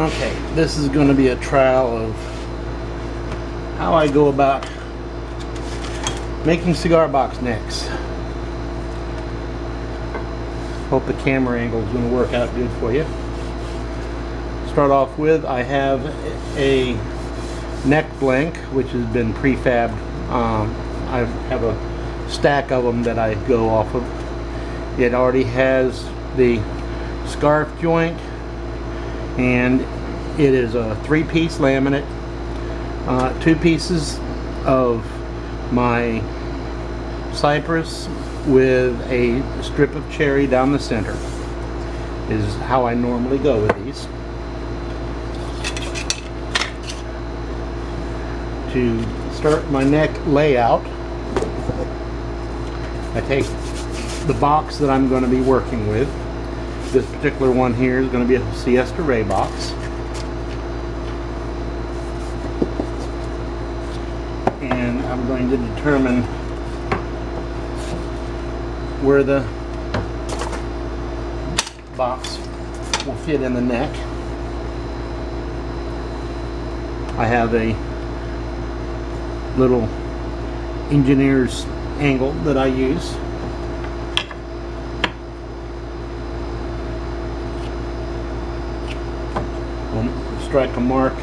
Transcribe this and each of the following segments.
Okay, this is going to be a trial of how I go about making cigar box necks. Hope the camera angle is going to work out good for you. Start off with, I have a neck blank which has been prefabbed. I have a stack of them that I go off of. It already has the scarf joint, and it is a 3-piece laminate, 2 pieces of my cypress with a strip of cherry down the center is how I normally go with these. To start my neck layout, I take the box that I'm going to be working with. This particular one here is going to be a Siesta Ray box. And I'm going to determine where the box will fit in the neck. I have a little engineer's angle that I use. I'll strike a mark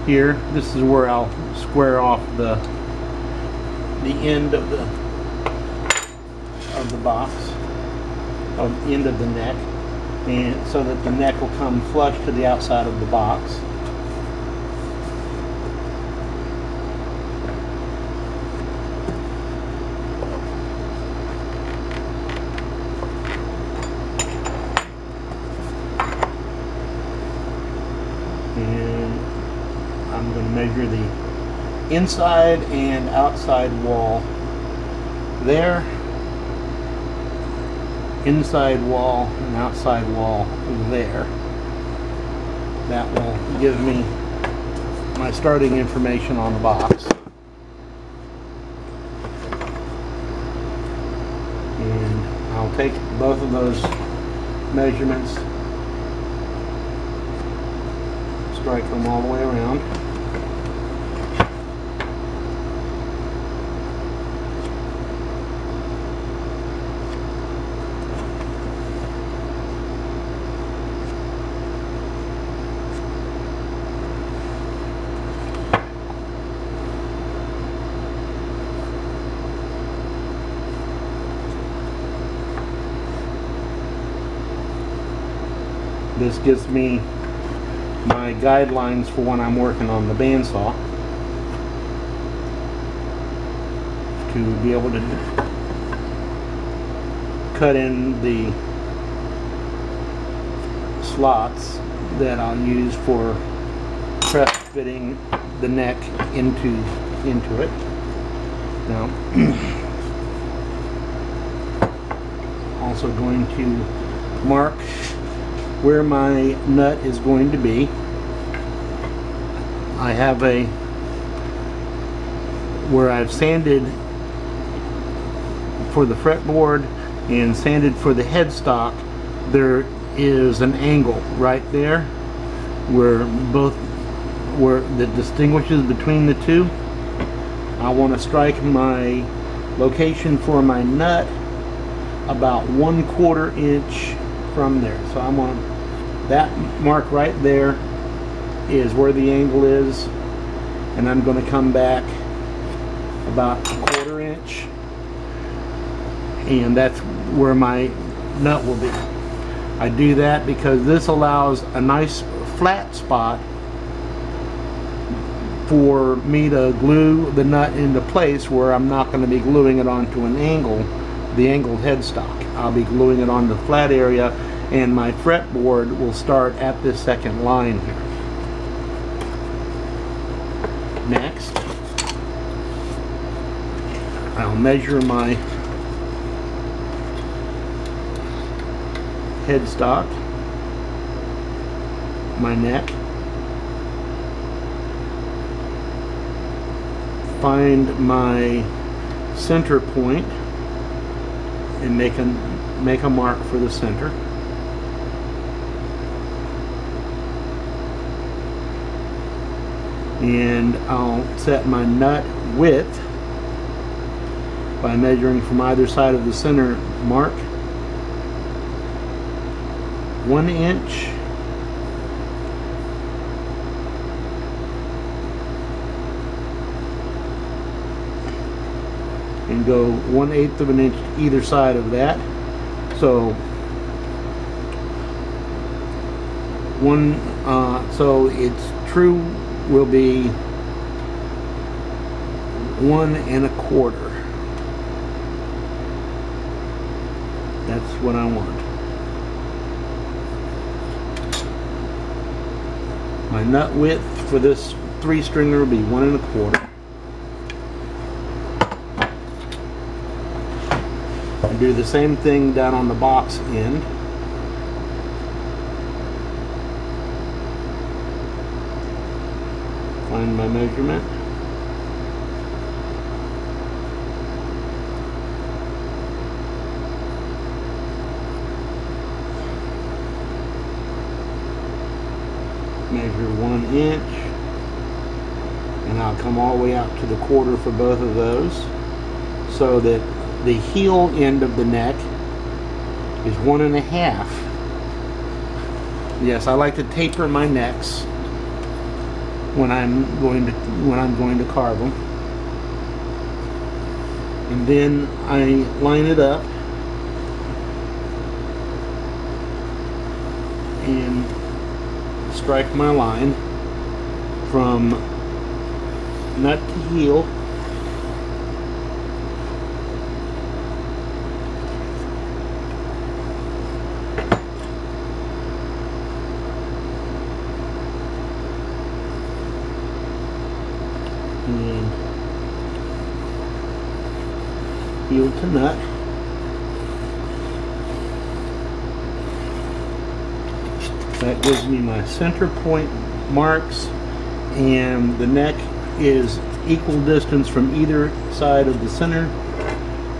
here. This is where I'll square off the end of the box, of the end of the neck, and so that the neck will come flush to the outside of the box. And I'm going to measure the inside and outside wall there, inside wall and outside wall there. That will give me my starting information on the box. And I'll take both of those measurements, strike them all the way around. This gives me my guidelines for when I'm working on the bandsaw to be able to cut in the slots that I'll use for press fitting the neck into it. Now, also going to mark where my nut is going to be. I have where I've sanded for the fretboard and sanded for the headstock. There is an angle right there where that distinguishes between the two. I want to strike my location for my nut about 1/4 inch from there. So I'm on that mark right there is where the angle is, and I'm going to come back about 1/4 inch, and that's where my nut will be. I do that because this allows a nice flat spot for me to glue the nut into place, where I'm not going to be gluing it onto an angle, the angled headstock. I'll be gluing it on the flat area, and my fretboard will start at this second line here. Next, I'll measure my headstock, my neck, find my center point and make a mark for the center. and I'll set my nut width by measuring from either side of the center mark 1 inch, and go 1/8 of an inch either side of that. So so its true will be 1 1/4. That's what I want. My nut width for this 3-stringer will be 1 1/4. And do the same thing down on the box end. Find my measurement. Measure 1 inch, and I'll come all the way out to the quarter for both of those, so that the heel end of the neck is 1 1/2. Yes, I like to taper my necks when I'm going to carve them, and then I line it up and strike my line from nut to heel, and heel to nut. That gives me my center point marks, and the neck is equal distance from either side of the center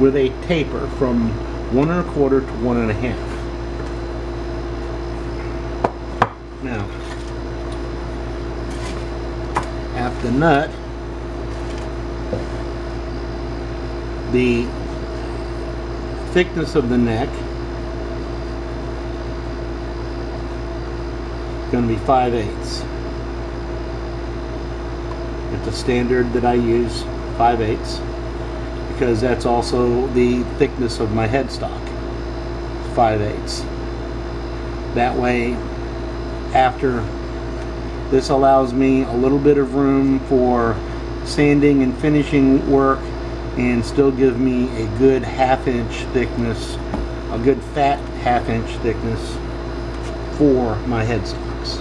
with a taper from 1 1/4 to 1 1/2. Now, at the nut, the thickness of the neck going to be 5/8. It's a standard that I use, 5/8, because that's also the thickness of my headstock, 5/8. That way, after this allows me a little bit of room for sanding and finishing work, and still give me a good 1/2 inch thickness, a good fat 1/2 inch thickness for my headstocks.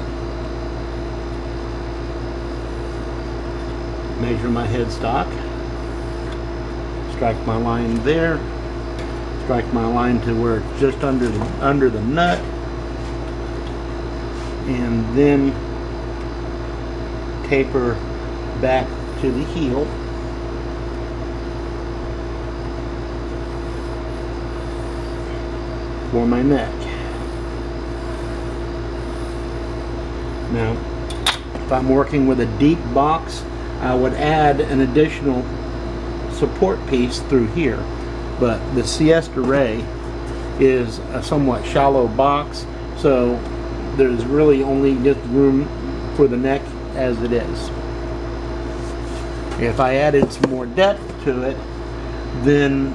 Measure my headstock, strike my line there, strike my line to where it's just under the nut, and then taper back to the heel. For my neck. Now, if I'm working with a deep box, I would add an additional support piece through here, but the Siesta Ray is a somewhat shallow box, so there's really only just room for the neck as it is. If I added some more depth to it, then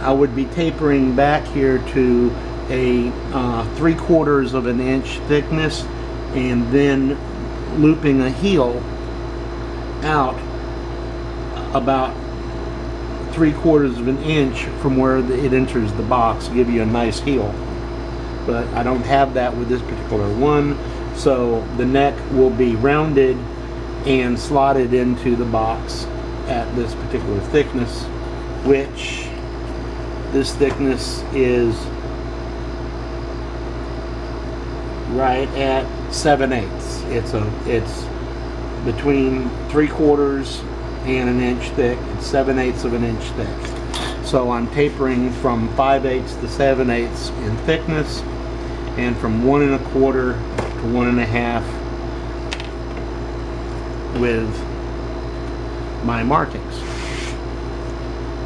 I would be tapering back here to a 3/4 of an inch thickness, and then looping a heel out about 3/4 of an inch from where it enters the box, give you a nice heel. But I don't have that with this particular one, so the neck will be rounded and slotted into the box at this particular thickness, which this thickness is right at 7/8. It's between 3/4 and an inch thick. It's 7/8 of an inch thick. So I'm tapering from 5/8 to 7/8 in thickness, and from 1 1/4 to 1 1/2 with my markings.